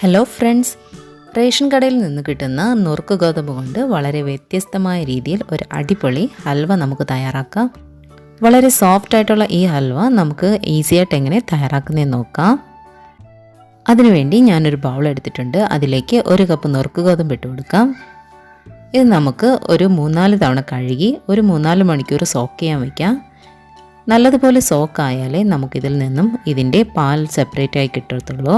Hello friends, ration കടയിൽ നിന്ന് കിട്ടുന്ന നുറുക്ക് ഗോതമ്പ് കൊണ്ട് വളരെ വ്യത്യസ്തമായ രീതിയിൽ ഒരു അടിപൊളി ഹൽവ നമുക്ക് തയ്യാറാക്കാം. വളരെ സോഫ്റ്റ് ആയിട്ടുള്ള ഈ ഹൽവ നമുക്ക് ഈസിയായിട്ട് എങ്ങനെ തയ്യാറാക്കുന്നതെന്ന് നോക്കാം. അതിനുവേണ്ടി ഞാനൊരു ബൗൾ എടുത്തിട്ടുണ്ട്. അതിലേക്ക് 1 കപ്പ് നുറുക്ക് ഗോതമ്പ് ഇട്ട് കൊടുക്കാം. ഇത് നമുക്ക് ഒരു 3-4 തവണ കഴുകി ഒരു 3-4 മണിക്കൂർ സോക്ക് ചെയ്യാൻ വയ്ക്കാം. നല്ലതുപോലെ സോക്കായാലേ നമുക്കിതിൽ നിന്നും ഇതിൻ്റെ പാൽ സെപ്പറേറ്റ് ആയി കിട്ടത്തുള്ളൂ.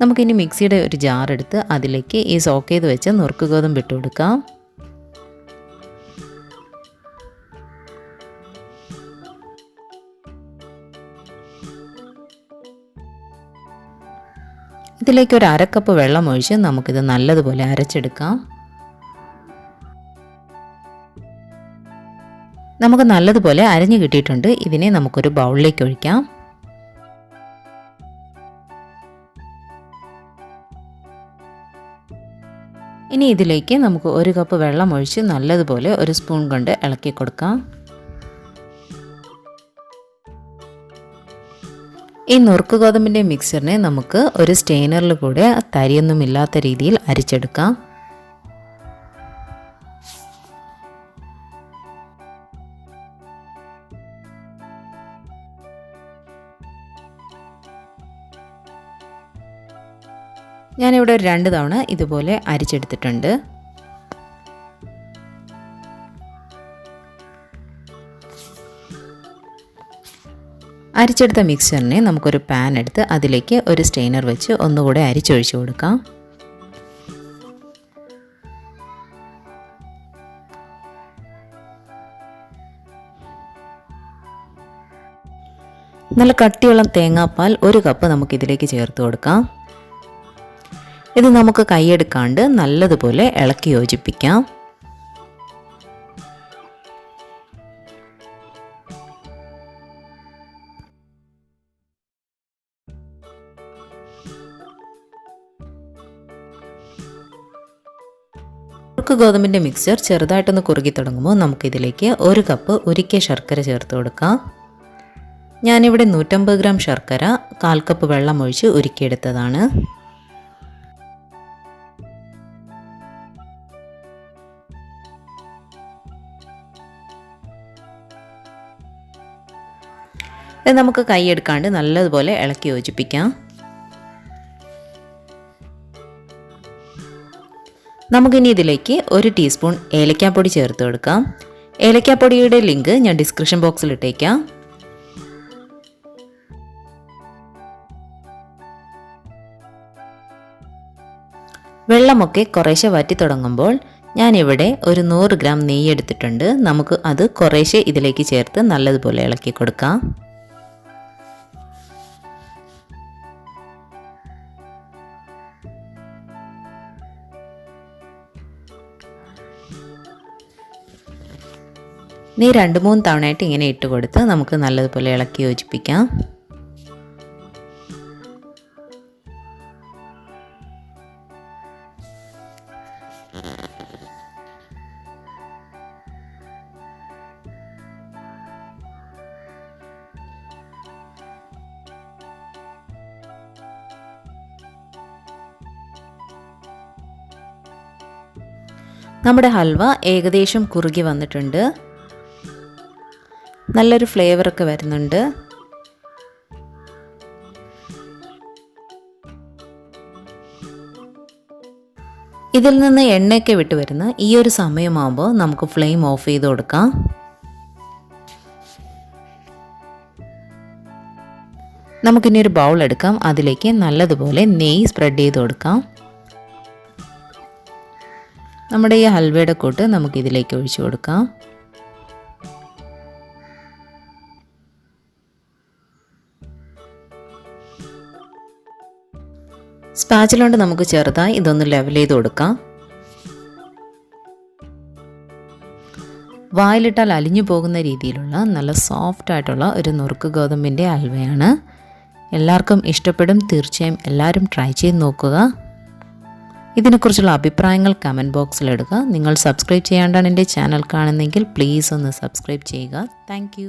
നമുക്കിനി മിക്സിയുടെ ഒരു ജാർ എടുത്ത് അതിലേക്ക് ഈ സോക്ക് ചെയ്ത് വെച്ച് നുറുക്ക് ഗോതമ്പ് ഇട്ട് കൊടുക്കാം. ഇതിലേക്ക് ഒരു 1/2 കപ്പ് വെള്ളം ഒഴിച്ച് നമുക്കിത് നല്ലതുപോലെ അരച്ചെടുക്കാം. നമുക്ക് നല്ലതുപോലെ അരഞ്ഞു കിട്ടിയിട്ടുണ്ട്. ഇതിനെ നമുക്കൊരു ബൗളിലേക്ക് ഒഴിക്കാം. ഇനി ഇതിലേക്ക് നമുക്ക് 1 കപ്പ് വെള്ളം ഒഴിച്ച് നല്ലതുപോലെ ഒരു സ്പൂൺ കൊണ്ട് ഇളക്കി കൊടുക്കാം. ഈ നുറുക്ക് ഗോതമ്പിൻ്റെ മിക്സറിനെ നമുക്ക് ഒരു സ്റ്റെയിനറിൽ കൂടെ തരിയൊന്നുമില്ലാത്ത രീതിയിൽ അരിച്ചെടുക്കാം. ഞാനിവിടെ 2 തവണ ഇതുപോലെ അരിച്ചെടുത്തിട്ടുണ്ട്. അരിച്ചെടുത്ത മിക്സറിനെ നമുക്കൊരു പാൻ എടുത്ത് അതിലേക്ക് ഒരു സ്റ്റെയിനർ വെച്ച് ഒന്നുകൂടെ അരിച്ചൊഴിച്ച് കൊടുക്കാം. നല്ല കട്ടിയുള്ള തേങ്ങാപ്പാൽ 1 കപ്പ് നമുക്കിതിലേക്ക് ചേർത്ത് കൊടുക്കാം. ഇത് നമുക്ക് കൈയെടുക്കാണ്ട് നല്ലതുപോലെ ഇളക്കി യോജിപ്പിക്കാം. നുറുക്ക് ഗോതമ്പിൻ്റെ മിക്സ്ചർ ചെറുതായിട്ടൊന്ന് കുറുകി തുടങ്ങുമ്പോൾ നമുക്കിതിലേക്ക് 1 കപ്പ് ഉരുക്കിയ ശർക്കര ചേർത്ത് കൊടുക്കാം. ഞാനിവിടെ 150 ഗ്രാം ശർക്കര 1/4 കപ്പ് വെള്ളം ഒഴിച്ച് ഉരുക്കിയെടുത്തതാണ്. ഇത് നമുക്ക് കൈയെടുക്കാണ്ട് നല്ലതുപോലെ ഇളക്കി യോജിപ്പിക്കാം. നമുക്കിനി ഇതിലേക്ക് 1 ടീസ്പൂൺ ഏലക്കാപ്പൊടി ചേർത്ത് കൊടുക്കാം. ഏലക്കാപ്പൊടിയുടെ ലിങ്ക് ഞാൻ ഡിസ്ക്രിപ്ഷൻ ബോക്സിൽ ഇട്ടേക്കാം. വെള്ളമൊക്കെ കുറേശ്ശെ വറ്റി തുടങ്ങുമ്പോൾ ഞാനിവിടെ ഒരു 100 ഗ്രാം നെയ്യ് എടുത്തിട്ടുണ്ട്. നമുക്ക് അത് കുറേശ്ശെ ഇതിലേക്ക് ചേർത്ത് നല്ലതുപോലെ ഇളക്കി കൊടുക്കാം. നെയ്യ് 2-3 തവണയായിട്ട് ഇങ്ങനെ ഇട്ട് കൊടുത്ത് നമുക്ക് നല്ലതുപോലെ ഇളക്കി യോജിപ്പിക്കാം. നമ്മുടെ ഹൽവ ഏകദേശം കുറുകി വന്നിട്ടുണ്ട്. നല്ലൊരു ഫ്ലേവറൊക്കെ വരുന്നുണ്ട്. ഇതിൽ നിന്ന് എണ്ണയൊക്കെ വിട്ട് വരുന്ന ഈ ഒരു സമയമാകുമ്പോൾ നമുക്ക് ഫ്ലെയിം ഓഫ് ചെയ്ത് കൊടുക്കാം. നമുക്കിനി ഒരു ബൗൾ എടുക്കാം. അതിലേക്ക് നല്ലതുപോലെ നെയ്യ് സ്പ്രെഡ് ചെയ്ത് കൊടുക്കാം. നമ്മുടെ ഈ ഹൽവയുടെ കൂട്ട് നമുക്കിതിലേക്ക് ഒഴിച്ചു കൊടുക്കാം. സ്പാച്ചില കൊണ്ട് നമുക്ക് ചെറുതായി ഇതൊന്ന് ലെവൽ ചെയ്ത് കൊടുക്കാം. വായിലിട്ടാൽ അലിഞ്ഞു പോകുന്ന രീതിയിലുള്ള നല്ല സോഫ്റ്റ് ആയിട്ടുള്ള ഒരു നുറുക്ക് ഗോതമ്പിൻ്റെ ഹൽവയാണ്. എല്ലാവർക്കും ഇഷ്ടപ്പെടും. തീർച്ചയായും എല്ലാവരും ട്രൈ ചെയ്ത് നോക്കുക. ഇതിനെക്കുറിച്ചുള്ള അഭിപ്രായങ്ങൾ കമൻറ്റ് ബോക്സിൽ ഇടുക. നിങ്ങൾ സബ്സ്ക്രൈബ് ചെയ്യാണ്ടാണ് എൻ്റെ ചാനൽ കാണുന്നതെങ്കിൽ പ്ലീസ് ഒന്ന് സബ്സ്ക്രൈബ് ചെയ്യുക. താങ്ക്